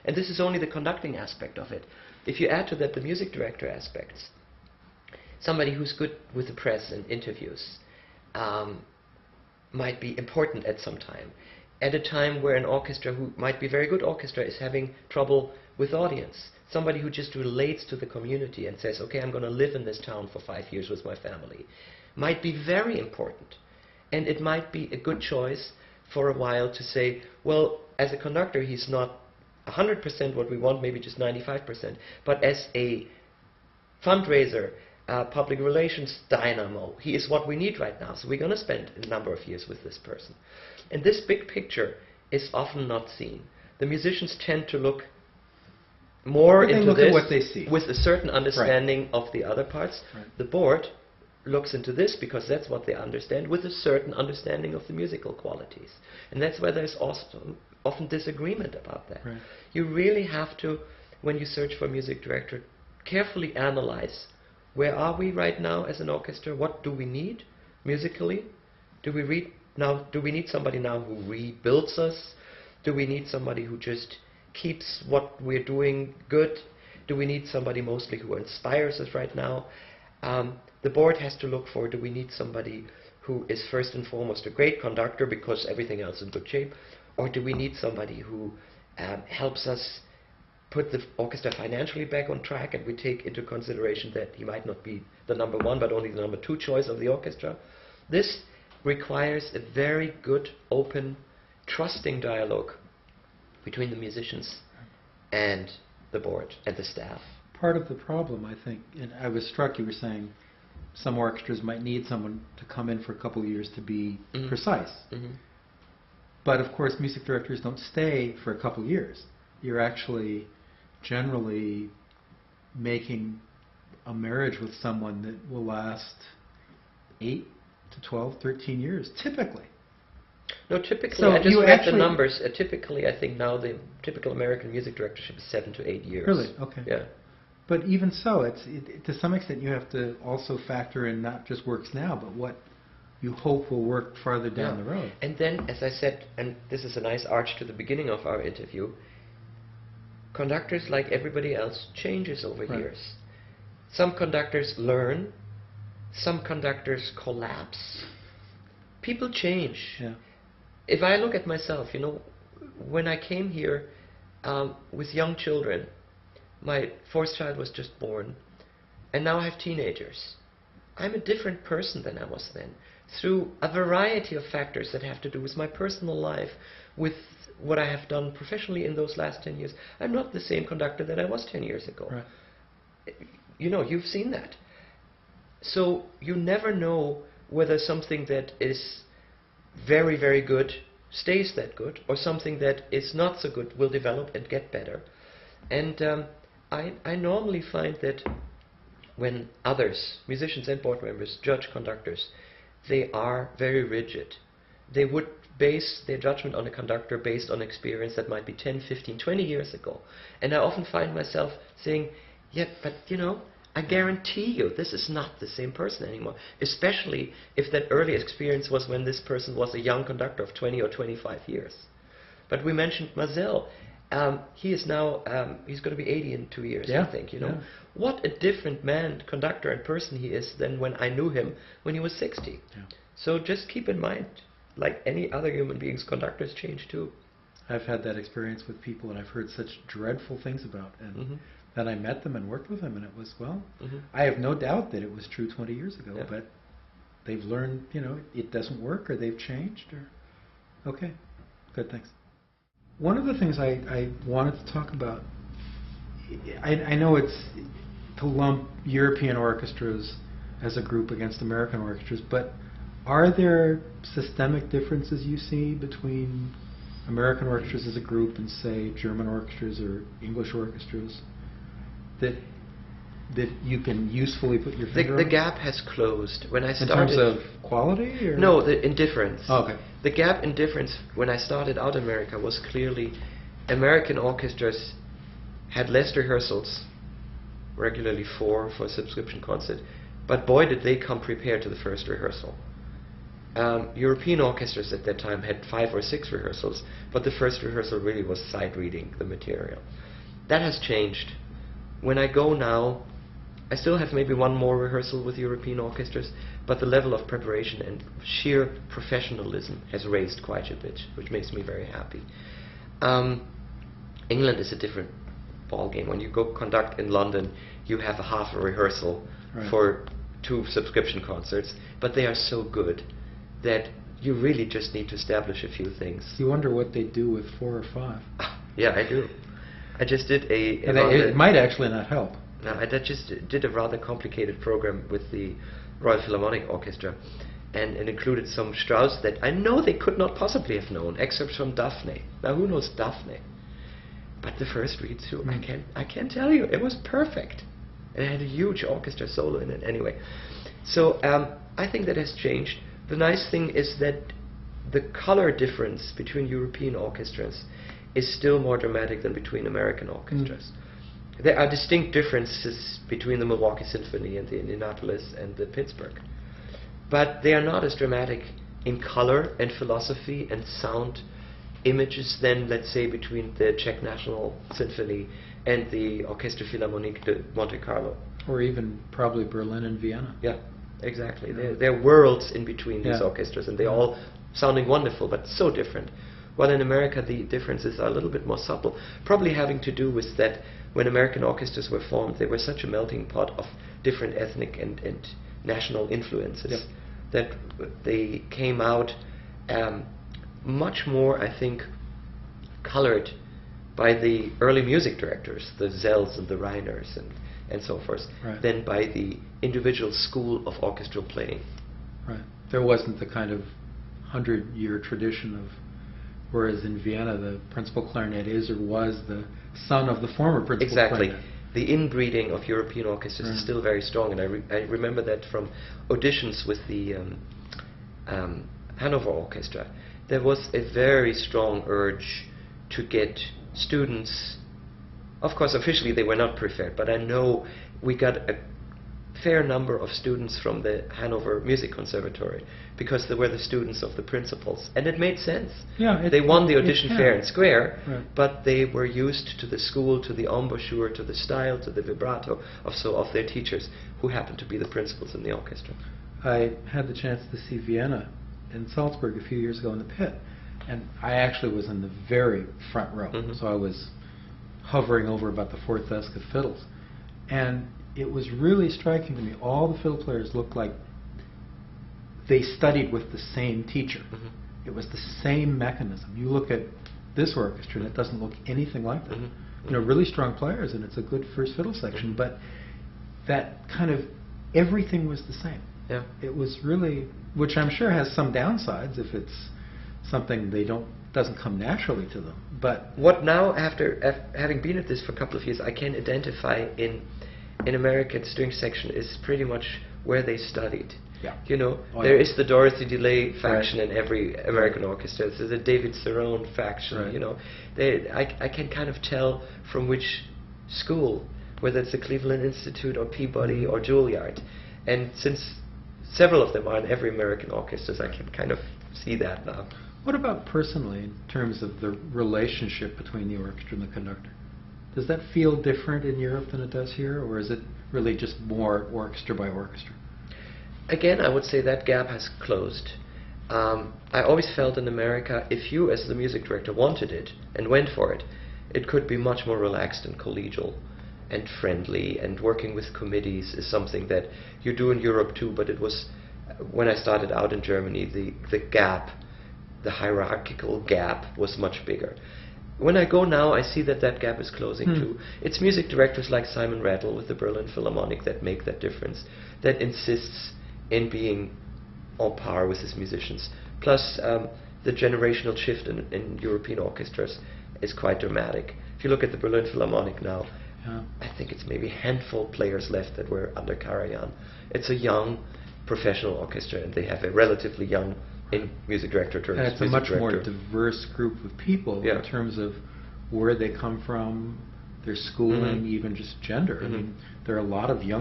And this is only the conducting aspect of it. If you add to that the music director aspects, somebody who's good with the press and interviews might be important at some time. At a time where an orchestra who might be very good orchestra is having trouble with audience. Somebody who just relates to the community and says, okay, I'm going to live in this town for 5 years with my family, might be very important. And it might be a good choice for a while to say, well, as a conductor, he's not 100% what we want, maybe just 95%. But as a fundraiser, public relations dynamo, he is what we need right now. So we're going to spend a number of years with this person. And this big picture is often not seen. The musicians tend to look more into this at what they see, with a certain understanding of the other parts. Right. The board looks into this because that's what they understand, with a certain understanding of the musical qualities. And that's where there's also often disagreement about that. Right. You really have to, when you search for a music director, carefully analyze where are we right now as an orchestra, what do we need musically? Do we need somebody now who rebuilds us? Do we need somebody who just keeps what we're doing good? Do we need somebody mostly who inspires us right now? The board has to look for, do we need somebody who is first and foremost a great conductor because everything else is in good shape? Or do we need somebody who helps us put the orchestra financially back on track, and we take into consideration that he might not be the number one but only the number two choice of the orchestra? This requires a very good, open, trusting dialogue between the musicians and the board and the staff. Part of the problem, I think, and I was struck, you were saying some orchestras might need someone to come in for a couple of years to be precise. But of course, music directors don't stay for a couple of years. You're actually generally making a marriage with someone that will last 8 to 12, 13 years, typically. No, typically, So I just you read actually- the numbers. Typically, I think now the typical American music directorship is 7 to 8 years. Really? Okay. Yeah. But even so, to some extent you have to also factor in not just works now, but what you hope will work farther down the road. And then, as I said, and this is a nice arch to the beginning of our interview, conductors, like everybody else, changes over years. Some conductors learn, some conductors collapse. People change. Yeah. If I look at myself, when I came here with young children, my fourth child was just born, and now I have teenagers. I'm a different person than I was then, through a variety of factors that have to do with my personal life, with what I have done professionally in those last 10 years. I'm not the same conductor that I was 10 years ago. Right. You've seen that. So you never know whether something that is very, very good stays that good, or something that is not so good will develop and get better. And I normally find that when others, musicians and board members, judge conductors, they are very rigid. They would base their judgment on a conductor based on experience that might be 10, 15, 20 years ago. And I often find myself saying, yeah, but I guarantee you this is not the same person anymore, especially if that early experience was when this person was a young conductor of 20 or 25 years. But we mentioned Mazel. He is now, he's going to be 80 in 2 years, I think, Yeah. What a different man, conductor and person he is than when I knew him when he was 60. Yeah. So just keep in mind, like any other human beings, conductors change too. I've had that experience with people, and I've heard such dreadful things about, and then I met them and worked with them, and it was, I have no doubt that it was true 20 years ago, but they've learned, it doesn't work, or they've changed, or... Okay, good, thanks. One of the things I wanted to talk about, I know it's to lump European orchestras as a group against American orchestras, but are there systemic differences you see between American orchestras as a group and, say, German orchestras or English orchestras that you can usefully put your finger on? The gap has closed. When I started, in terms of quality? Or? No, in difference. Oh, okay. The gap in difference when I started out in America was clearly American orchestras had less rehearsals, regularly 4 for a subscription concert, but boy did they come prepared to the first rehearsal. European orchestras at that time had 5 or 6 rehearsals, but the first rehearsal really was sight reading the material. That has changed. When I go now, I still have maybe one more rehearsal with European orchestras, but the level of preparation and sheer professionalism has raised quite a bit, which makes me very happy. England is a different ballgame. When you go conduct in London, you have a half a rehearsal for 2 subscription concerts, but they are so good that you really just need to establish a few things. You wonder what they do with 4 or 5. Yeah, I do. I just did it might actually not help. No, I just did a rather complicated program with the Royal Philharmonic Orchestra, and it included some Strauss that I know they could not possibly have known, excerpts from Daphne. Now, who knows Daphne? But the first read through, I can't tell you, it was perfect. And it had a huge orchestra solo in it anyway. So I think that has changed. The nice thing is that the color difference between European orchestras is still more dramatic than between American orchestras. There are distinct differences between the Milwaukee Symphony and the Indianapolis and the Pittsburgh. But they are not as dramatic in color and philosophy and sound images than, let's say, between the Czech National Symphony and the Orchestre Philharmonique de Monte Carlo. Or even probably Berlin and Vienna. Yeah, exactly. There are worlds in between these orchestras, and they're all sounding wonderful, but so different. While in America the differences are a little bit more subtle, probably having to do with that when American orchestras were formed, they were such a melting pot of different ethnic and national influences that they came out much more, I think, colored by the early music directors, the Zells and the Reiners and so forth, than by the individual school of orchestral playing. Right. There wasn't the kind of 100-year tradition of, whereas in Vienna the principal clarinet is or was the son of the former principal clarinet. Exactly. The inbreeding of European orchestras is still very strong, and I remember that from auditions with the Hanover Orchestra. There was a very strong urge to get students. Of course, officially they were not preferred, but I know we got a fair number of students from the Hanover Music Conservatory because they were the students of the principals, and it made sense. Yeah, they won the audition fair and square, but they were used to the school, to the embouchure, to the style, to the vibrato of their teachers, who happened to be the principals in the orchestra. I had the chance to see Vienna in Salzburg a few years ago in the pit, and I actually was in the very front row, so I was hovering over about the fourth desk of fiddles, and it was really striking to me. All the fiddle players looked like they studied with the same teacher. It was the same mechanism. You look at this orchestra and it doesn't look anything like that. You know, really strong players, and it's a good first fiddle section, but that kind of everything was the same. Yeah. It was really, which I'm sure has some downsides if it's something doesn't come naturally to them. But what now, after having been at this for a couple of years, I can identify in American string section is pretty much where they studied. Yeah. You know, there is the Dorothy DeLay faction in every American orchestra. There's the David Cerrone faction. You know, I can kind of tell from which school, whether it's the Cleveland Institute or Peabody or Juilliard. And since several of them are in every American orchestra, I can kind of see that now. What about personally, in terms of the relationship between the orchestra and the conductor? Does that feel different in Europe than it does here, or is it really just more orchestra by orchestra? Again, I would say that gap has closed. I always felt in America, if you as the music director wanted it and went for it, it could be much more relaxed and collegial and friendly, and working with committees is something that you do in Europe too, but it was, when I started out in Germany, the gap, the hierarchical gap was much bigger. When I go now, I see that that gap is closing too. It's music directors like Simon Rattle with the Berlin Philharmonic that make that difference, that insists in being on par with his musicians. Plus, the generational shift in European orchestras is quite dramatic. If you look at the Berlin Philharmonic now, I think it's maybe a handful of players left that were under Karajan. It's a young professional orchestra, and they have a relatively young music director. And it's a much more diverse group of people in terms of where they come from, their schooling, even just gender. I mean, there are a lot of young